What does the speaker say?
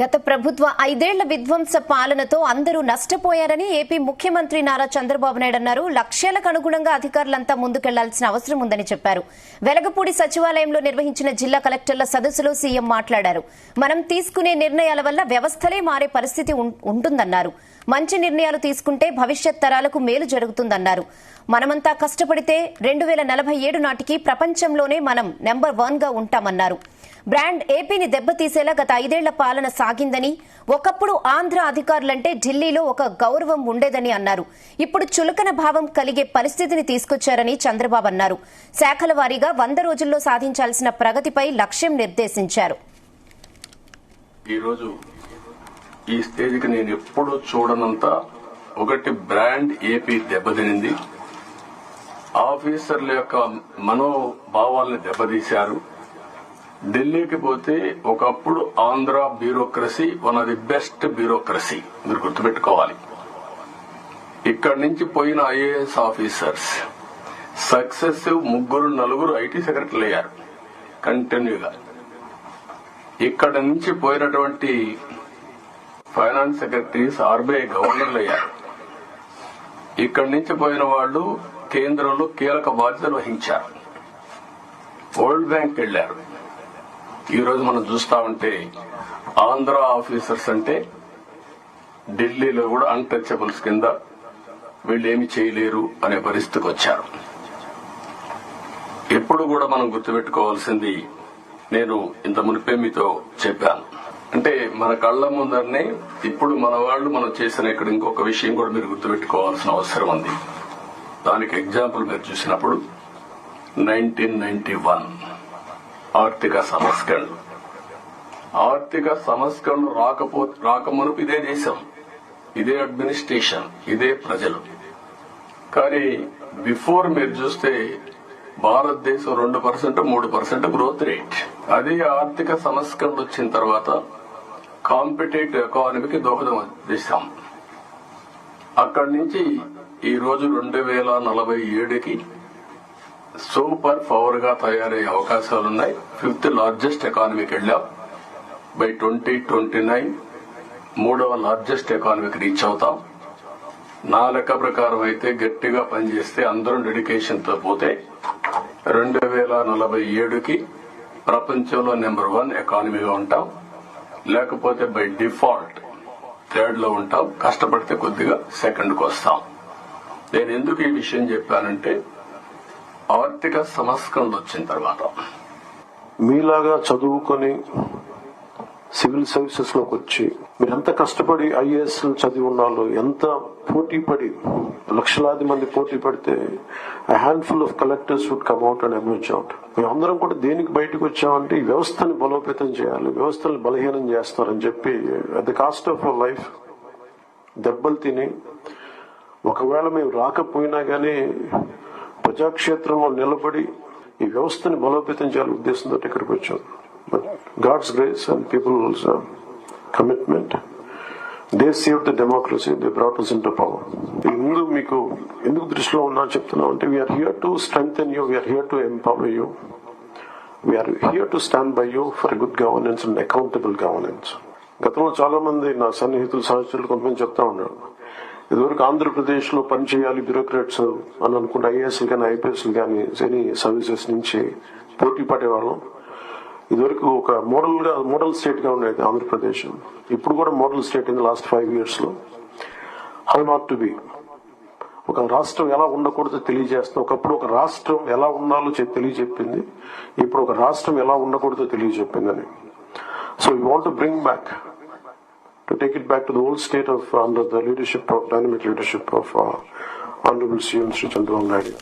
గత ప్రభుత్వ 5 ఏళ్ల విధ్వంస పాలనతో అందరూ నష్టపోయారని ఏపీ ముఖ్యమంత్రి నారా చంద్రబాబు నాయుడు అన్నారు. లక్ష్యాలకు అనుగుణంగా అధికారులంతా ముందుకెళ్లాల్సిన అవసరం ఉందని చెప్పారు. వెలగపూడి సచివాలయంలో నిర్వహించిన జిల్లా కలెక్టర్ల సదస్సులో సీఎం మాట్లాడారు. మనం తీసుకునే నిర్ణయాల వల్ల వ్యవస్థలే మారే పరిస్థితి ఉంటుందన్నారు. మంచి నిర్ణయాలు తీసుకుంటే భవిష్యత్ తరాలకు మేలు జరుగుతుందన్నారు. మనమంతా కష్టపడితే 2047 నాటికి ప్రపంచంలోనే మనం నెంబర్ 1 గా ఉంటామన్నారు. బ్రాండ్ ఏపీని దెబ్బతీసేలా గత 5 ఏళ్ల పాలన సాగిందని, ఒకప్పుడు ఆంధ్ర అధికారులంటే ఢిల్లీలో ఒక గౌరవం ఉండేదని అన్నారు. ఇప్పుడు చులకన భావం కలిగే పరిస్థితిని తీసుకొచ్చారని చంద్రబాబు అన్నారు. శాఖల వారీగా 100 రోజుల్లో సాధించాల్సిన ప్రగతిపై లక్ష్యం నిర్దేశించారు. ఈ స్టేజ్కి నేను ఎప్పుడూ చూడనంత ఒకటి బ్రాండ్ ఏపీ దెబ్బతినింది. ఆఫీసర్ల యొక్క మనోభావాల్ని దెబ్బతీశారు. ఢిల్లీకి పోతే ఒకప్పుడు Andhra bureaucracy one of the best bureaucracy, మీరు గుర్తుపెట్టుకోవాలి. ఇక్కడి నుంచి పోయిన ఐఏఎస్ ఆఫీసర్స్ సక్సెసివ్ 3-4 ఐటీ సెక్రటరీలు అయ్యారు కంటిన్యూగా. ఇక్కడ నుంచి పోయినటువంటి ఫైనాన్స్ సెక్రటరీస్ ఆర్బీఐ గవర్నర్లు అయ్యారు. ఇక్కడి నుంచి పోయిన వాళ్లు కేంద్రంలో కీలక బాధ్యతలు వహించారు. వరల్డ్ బ్యాంక్ వెళ్లారు. ఈ రోజు మనం చూస్తా ఉంటే ఆంధ్ర ఆఫీసర్స్ అంటే ఢిల్లీలో కూడా అన్టచబుల్స్ కింద వీళ్ళేమి చేయలేరు అనే పరిస్థితికి వచ్చారు. ఎప్పుడు కూడా మనం గుర్తుపెట్టుకోవాల్సింది, నేను ఇంత మునిపే మీతో చెప్పాను, అంటే మన కళ్ల ముందరనే ఇప్పుడు మన వాళ్ళు మనం చేసిన ఇక్కడ ఇంకొక విషయం కూడా మీరు గుర్తుపెట్టుకోవాల్సిన అవసరం ఉంది. దానికి ఎగ్జాంపుల్ మీరు చూసినప్పుడు 1991 ఆర్థిక సంస్కరణలు రాకమునుపు ఇదే దేశం, ఇదే అడ్మినిస్ట్రేషన్, ఇదే ప్రజలు. కానీ బిఫోర్ మీరు చూస్తే భారతదేశం 2%, 3% గ్రోత్ రేట్. అదే ఆర్థిక సంస్కరణలు వచ్చిన తర్వాత కాంపిటేటివ్ ఎకానమీకి దోహదం చేశాం. అక్కడి నుంచి ఈ రోజు 2047కి సూపర్ పవర్ గా తయారయ్యే అవకాశాలున్నాయి. 5th లార్జెస్ట్ ఎకానమీకి వెళ్ళాం. బై 2029 3వ లార్జెస్ట్ ఎకానమీకి రీచ్ అవుతాం. నా లెక్క ప్రకారం అయితే గట్టిగా పనిచేస్తే అందరం డెడికేషన్ తో పోతే 2047కి ప్రపంచంలో నెంబర్ 1 ఎకానమీగా ఉంటాం. లేకపోతే బై డిఫాల్ట్ 3rd లో ఉంటాం. కష్టపడితే కొద్దిగా 2ndకు వస్తాం. నేను ఎందుకు ఈ విషయం చెప్పానంటే, ఆర్థిక సంస్కరణలు వచ్చిన తర్వాత మీలాగా చదువుకొని సివిల్ సర్వీసెస్ లోకి వచ్చి మీరెంత కష్టపడి ఐఏఎస్ చదివి ఉన్నాలో, ఎంత పోటీ పడి లక్షలాది మంది పోటీ పడితే handful of collectors would come out and emerge out. మేమందరం కూడా దేనికి బయటకు వచ్చామంటే ఈ వ్యవస్థని బలోపేతం చేయాలి, వ్యవస్థను బలహీనం చేస్తారని చెప్పి at the cost of our life దెబ్బలు తిని, ఒకవేళ మేము రాకపోయినా గానీ ప్రజాక్షేత్రంలో నిలబడి ఈ వ్యవస్థని బలోపేతం చేయాలని ఉద్దేశంతో ఇక్కడికి వచ్చాం. But God's grace and people's commitment, they save the democracy, they brought us into power. ముందు మీకు ఎందుకు దృష్టిలో ఉన్నా చెప్తున్నాం అంటే, we are here to strengthen you, we are here to empower you, we are here to stand by you for good governance and accountable governance. గతంలో చాలా మంది నా సన్నిహితులు సహచరులు కొంతమంది చెప్తా ఉన్నారు, ఇదివరకు ఆంధ్రప్రదేశ్ లో పనిచేయాలి బ్యూరోక్రాట్స్ అని అనుకుంటే ఐఏఎస్లు కానీ ఐపీఎస్లు కానీ ఎనీ సర్వీసెస్ నుంచి పోటీ పడేవాళ్ళం. ఇదివరకు ఒక మోడల్ స్టేట్ గా ఉండేది ఆంధ్రప్రదేశ్. ఇప్పుడు కూడా model state in the last 5 years లో. How not to be. ఒక రాష్ట్రం ఎలా ఉండకూడదో తెలియజేస్తాం. ఒకప్పుడు ఒక రాష్ట్రం ఎలా ఉండాలో తెలియజెప్పింది, ఇప్పుడు ఒక రాష్ట్రం ఎలా ఉండకూడదో తెలియజెప్పిందని. So we want to bring back, to take it back to the old state of under the leadership of dynamic leadership of Honorable CM Sri Chandrababu Naidu.